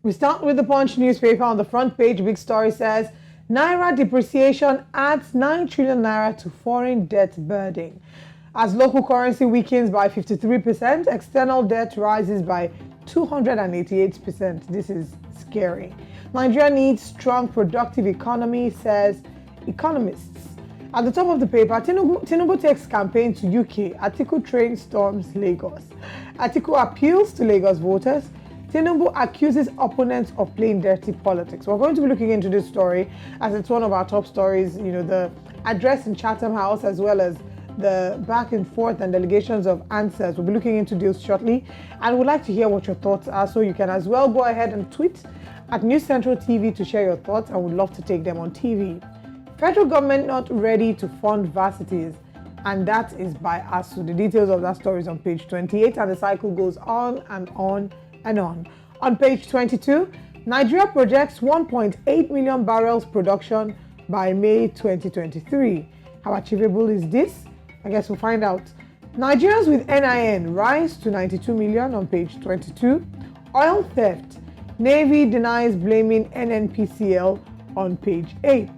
We start with the Punch newspaper. On the front page, big story says, Naira depreciation adds 9 trillion naira to foreign debt burden. As local currency weakens by 53%, external debt rises by 288%. This is scary. Nigeria needs strong, productive economy, says economists. At the top of the paper, Tinubu takes campaign to UK. Atiku train storms Lagos. Atiku appeals to Lagos voters. Tinubu accuses opponents of playing dirty politics. We're going to be looking into this story as it's one of our top stories. You know, the address in Chatham House as well as the back and forth and delegations of answers. We'll be looking into deals shortly, and we'd like to hear what your thoughts are. So you can as well go ahead and tweet at News Central TV to share your thoughts, and we'd love to take them on TV. Federal government not ready to fund varsities, and that is by ASU. The details of that story is on page 28, and the cycle goes on and on and on. On page 22, Nigeria projects 1.8 million barrels production by May 2023. How achievable is this? I guess we'll find out. Nigerians with NIN rise to 92 million on page 22. Oil theft. Navy denies blaming NNPCL on page 8.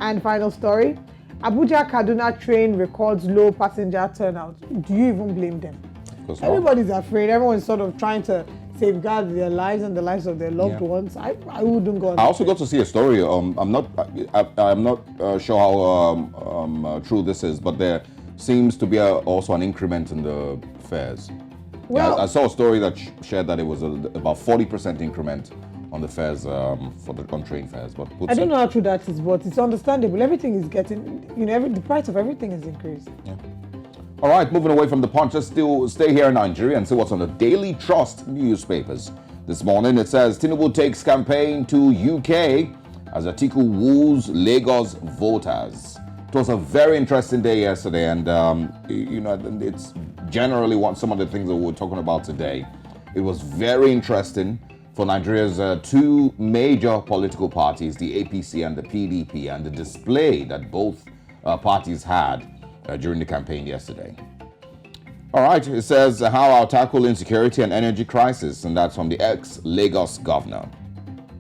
And final story, Abuja Kaduna train records low passenger turnout. Do you even blame them? Everybody's afraid. Everyone's sort of trying to safeguard their lives and the lives of their loved ones. I wouldn't go on. I also got to see a story. I'm not sure how true this is, but there seems to be also an increment in the fares. Well, I saw a story that shared that it was about 40% increment on the fares on train fares. But I don't know how true that is, but it's understandable. Everything is getting, the price of everything has increased. Yeah. All right, moving away from the Punch, let's still stay here in Nigeria and see what's on the Daily Trust newspapers. This morning it says Tinubu takes campaign to UK as Atiku woos Lagos voters. It was a very interesting day yesterday, and it's generally some of the things that we're talking about today. It was very interesting for Nigeria's two major political parties, the APC and the PDP, and the display that both parties had during the campaign yesterday. All right, it says how I'll tackle insecurity and energy crisis, and that's from the ex-Lagos governor.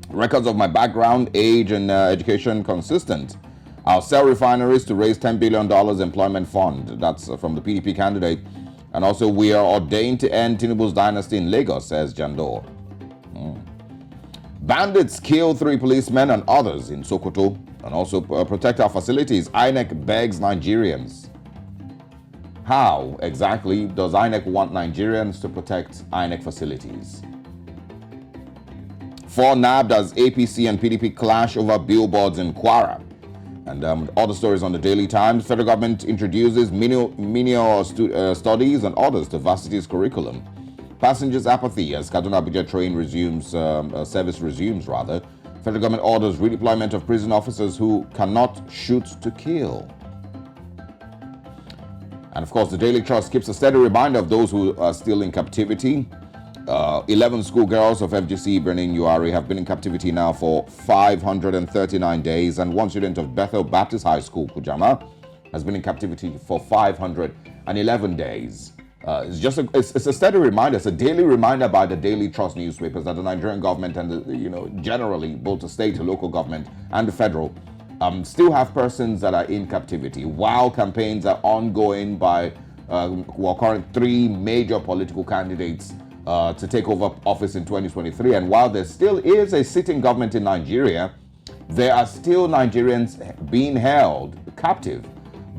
Records of my background, age, and education consistent. I'll sell refineries to raise $10 billion employment fund. That's from the PDP candidate. And also, we are ordained to end Tinubu's dynasty in Lagos, says Jandor. Bandits kill 3 policemen and others in Sokoto, and also protect our facilities. INEC begs Nigerians. How exactly does INEC want Nigerians to protect INEC facilities? 4 nabbed as APC and PDP clash over billboards in Kwara. And other stories on the Daily Times. Federal government introduces menial studies and orders to varsity's curriculum. Passengers' apathy as Kaduna Abuja train service resumes. Federal government orders redeployment of prison officers who cannot shoot to kill. And of course, the Daily Trust keeps a steady reminder of those who are still in captivity. 11 schoolgirls of FGC Benin Uari have been in captivity now for 539 days, and one student of Bethel Baptist High School, Kujama, has been in captivity for 511 days. It's a steady reminder. It's a daily reminder by the Daily Trust newspapers that the Nigerian government and generally both the state, the local government, and the federal still have persons that are in captivity while campaigns are ongoing by current 3 major political candidates to take over office in 2023. And while there still is a sitting government in Nigeria, there are still Nigerians being held captive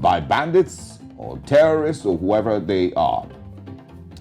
by bandits or terrorists or whoever they are.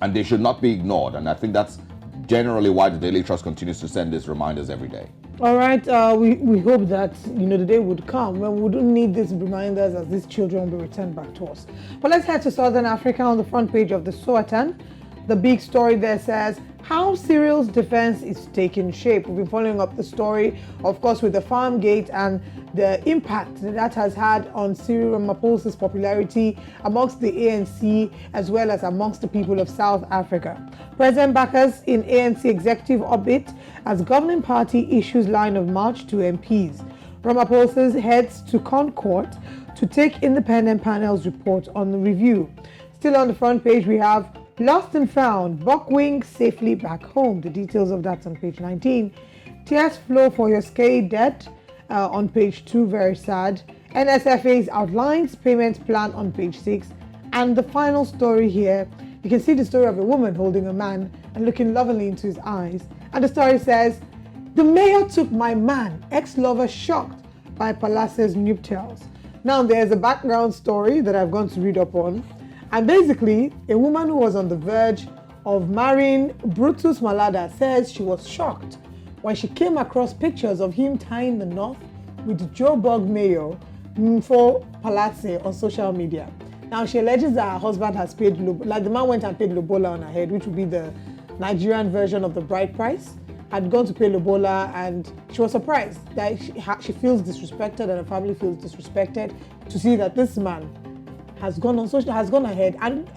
And they should not be ignored. And I think that's generally why the Daily Trust continues to send these reminders every day. All right, we hope that the day would come when we wouldn't need these reminders as these children will be returned back to us. But let's head to Southern Africa. On the front page of the Sowetan, the big story there says how cereal's defense is taking shape. We've been following up the story, of course, with the farm gate and the impact that has had on Cyril Ramaphosa's popularity amongst the ANC as well as amongst the people of South Africa. President backers in ANC executive orbit as governing party issues line of march to MPs. Ramaphosa heads to Concord to take independent panel's report on the review. Still on the front page, we have Lost and found, Buckwing safely back home. The details of that on page 19. Tears flow for your scary debt on page 2, very sad. NSFA's outlines payment plan on page 6. And the final story here, you can see the story of a woman holding a man and looking lovingly into his eyes. And the story says, the mayor took my man, ex-lover shocked by Palace's nuptials. Now there's a background story that I've gone to read up on. And basically, a woman who was on the verge of marrying Brutus Malada says she was shocked when she came across pictures of him tying the knot with Joe Bug Mayo for Palace on social media. Now she alleges that her husband has paid, like the man went and paid Lobola on her head, which would be the Nigerian version of the bride price, had gone to pay Lobola, and she was surprised that she feels disrespected and her family feels disrespected to see that this man has gone ahead and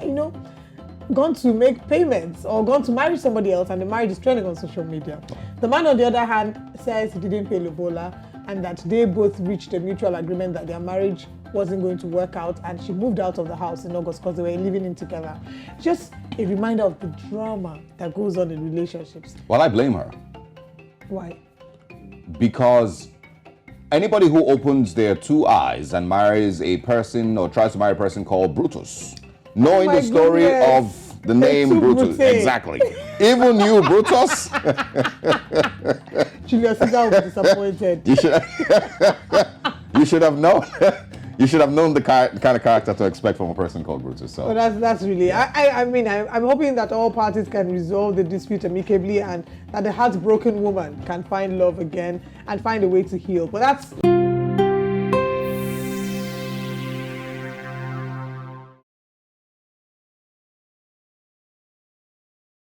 gone to make payments or gone to marry somebody else, and the marriage is trending on social media. The man, on the other hand, says he didn't pay Lobola and that they both reached a mutual agreement that their marriage wasn't going to work out, and she moved out of the house in August because they were living in together. Just a reminder of the drama that goes on in relationships. Well, I blame her. Why? Because anybody who opens their two eyes and marries a person or tries to marry a person called Brutus, knowing the story of the name Brutus, exactly. Even you, Brutus. Julius Caesar was disappointed. You should have known. You should have known the kind of character to expect from a person called Brutus. So that's really. I'm hoping that all parties can resolve the dispute amicably and that the heartbroken woman can find love again and find a way to heal. But that's.